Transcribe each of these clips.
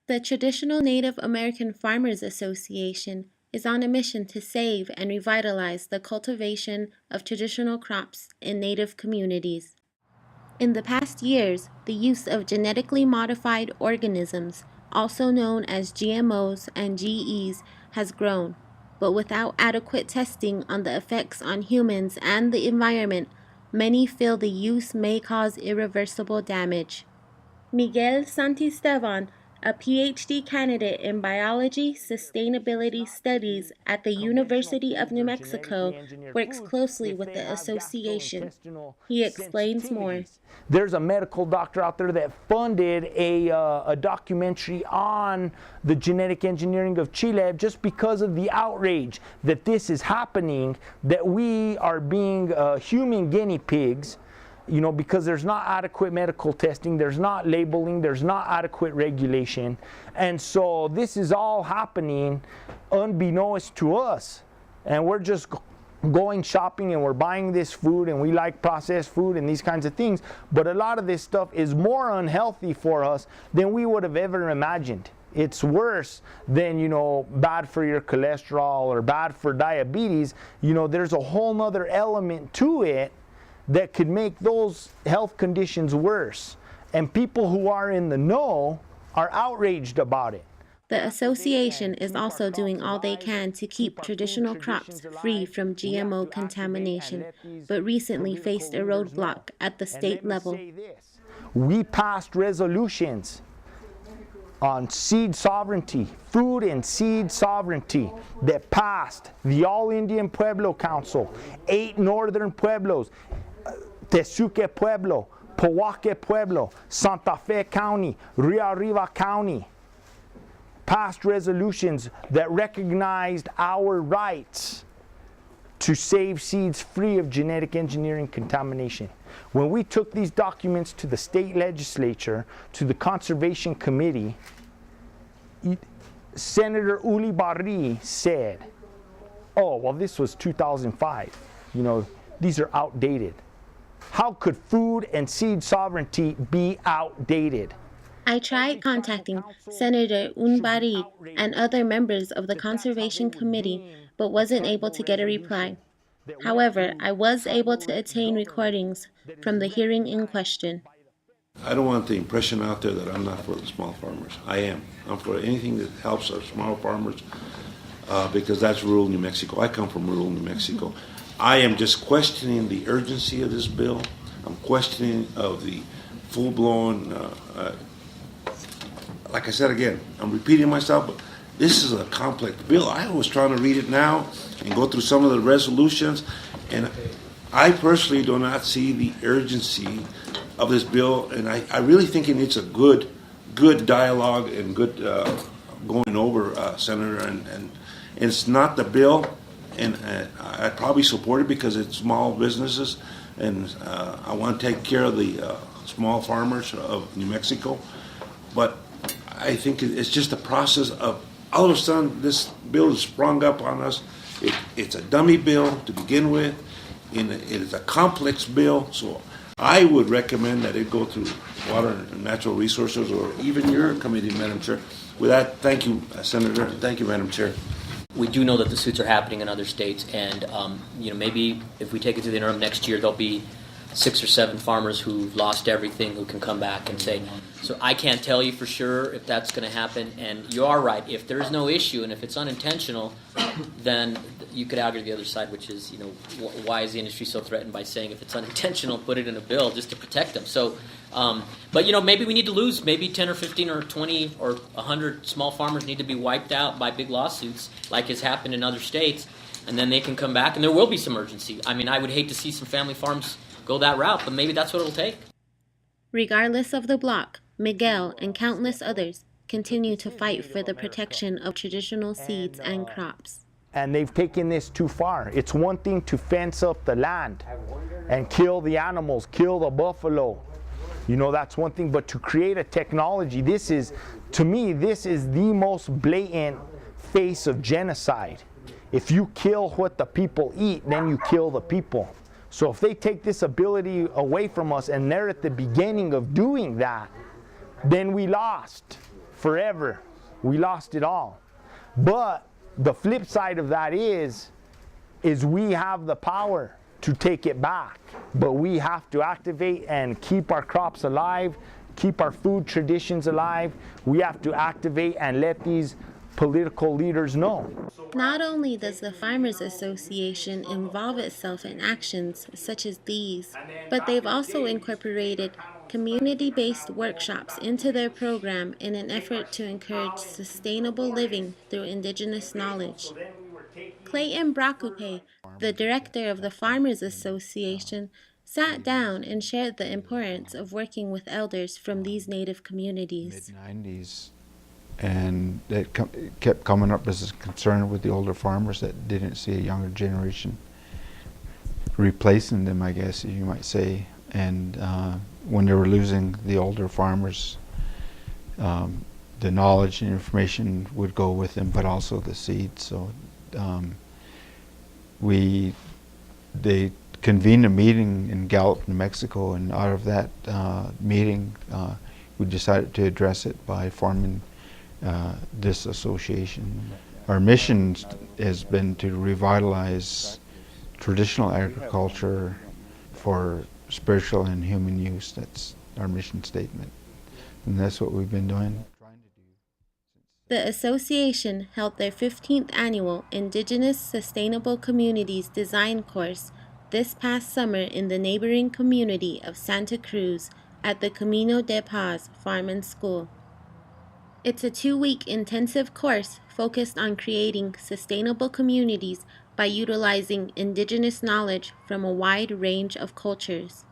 The Traditional Native American Farmers Association is on a mission to save and revitalize the cultivation of traditional crops in Native communities. In the past years, the use of genetically modified organisms, also known as GMOs and GEs, has grown, but without adequate testing on the effects on humans and the environment, many feel the use may cause irreversible damage. Miguel Santisteban, a PhD candidate in biology sustainability studies at the University of New Mexico, works closely with the association. He explains more. There's a medical doctor out there that funded a documentary on the genetic engineering of Chile just because of the outrage that this is happening, that we are being human guinea pigs, because there's not adequate medical testing, there's not labeling, there's not adequate regulation. And so this is all happening unbeknownst to us. And we're just going shopping and we're buying this food and we like processed food and these kinds of things. But a lot of this stuff is more unhealthy for us than we would have ever imagined. It's worse than, bad for your cholesterol or bad for diabetes. There's a whole nother element to it that could make those health conditions worse. And people who are in the know are outraged about it. The association is also doing all they can to keep traditional crops free from GMO contamination, but recently faced a roadblock at the state level. We passed resolutions on seed sovereignty, food and seed sovereignty, that passed the All-Indian Pueblo Council, 8 northern pueblos, Tesuque Pueblo, Pojoaque Pueblo, Santa Fe County, Rio Arriba County, passed resolutions that recognized our rights to save seeds free of genetic engineering contamination. When we took these documents to the state legislature, to the Conservation Committee, Senator Ulibarri said, oh, well, this was 2005. These are outdated. How could food and seed sovereignty be outdated? I tried contacting Senator Unbari and other members of the Conservation Committee, but wasn't able to get a reply. However, I was able to obtain recordings from the hearing in question. I don't want the impression out there that I'm not for the small farmers. I am. I'm for anything that helps our small farmers because that's rural New Mexico. I come from rural New Mexico. I am just questioning the urgency of this bill. I'm questioning of the full-blown, like I said again, I'm repeating myself, but this is a complex bill. I was trying to read it now and go through some of the resolutions, and I personally do not see the urgency of this bill, and I really think it needs a good dialogue and good going over, Senator, and it's not the bill, and I'd probably support it because it's small businesses, and I want to take care of the small farmers of New Mexico, but I think it's just a process of all of a sudden this bill has sprung up on us. It's a dummy bill to begin with, and it is a complex bill, so I would recommend that it go through Water and Natural Resources or even your committee, Madam Chair. With that, thank you, Senator. Thank you, Madam Chair. We do know that the suits are happening in other states, and maybe if we take it to the interim next year, there'll be 6 or 7 farmers who've lost everything who can come back and say, so I can't tell you for sure if that's going to happen, and you are right. If there is no issue and if it's unintentional, then you could argue the other side, which is, why is the industry so threatened by saying if it's unintentional, put it in a bill just to protect them. So, but maybe we need to lose maybe 10 or 15 or 20 or 100 small farmers need to be wiped out by big lawsuits like has happened in other states, and then they can come back, and there will be some urgency. I mean, I would hate to see some family farms go that route, but maybe that's what it'll take. Regardless of the block, Miguel and countless others continue to fight for the protection of traditional seeds and crops. And they've taken this too far. It's one thing to fence up the land and kill the animals, kill the buffalo. That's one thing, but to create a technology, to me, this is the most blatant face of genocide. If you kill what the people eat, then you kill the people. So if they take this ability away from us and they're at the beginning of doing that, then we lost forever. We lost it all. But the flip side of that is we have the power to take it back. But we have to activate and keep our crops alive, keep our food traditions alive. We have to activate and let these political leaders know. Not only does the Farmers Association involve itself in actions such as these, but they've also incorporated community-based workshops into their program in an effort to encourage sustainable living through indigenous knowledge. Clayton Bracupe, the director of the Farmers Association, sat down and shared the importance of working with elders from these native communities. Mid-90s, and it kept coming up as a concern with the older farmers that didn't see a younger generation replacing them, I guess you might say. And when they were losing the older farmers, the knowledge and information would go with them, but also the seeds. So they convened a meeting in Gallup, New Mexico, and out of that meeting, we decided to address it by forming this association. Our mission has been to revitalize traditional agriculture for spiritual and human use. That's our mission statement, and that's what we've been doing. The association held their 15th annual Indigenous Sustainable Communities Design course this past summer in the neighboring community of Santa Cruz at the Camino de Paz Farm and School. It's a 2-week intensive course focused on creating sustainable communities by utilizing indigenous knowledge from a wide range of cultures.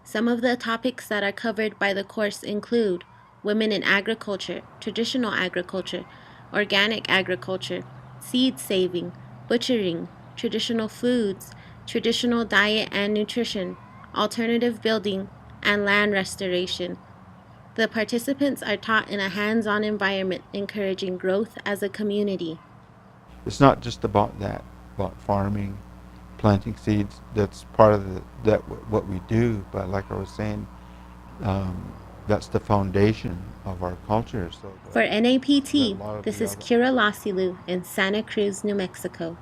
Some of the topics that are covered by the course include women in agriculture, traditional agriculture, organic agriculture, seed saving, butchering, traditional foods, traditional diet and nutrition, alternative building, and land restoration. The participants are taught in a hands-on environment, encouraging growth as a community. It's not just about that, about farming, planting seeds. That's part of what we do. But like I was saying, that's the foundation of our culture. So For NAPT, this is Kira Lasilu in Santa Cruz, New Mexico.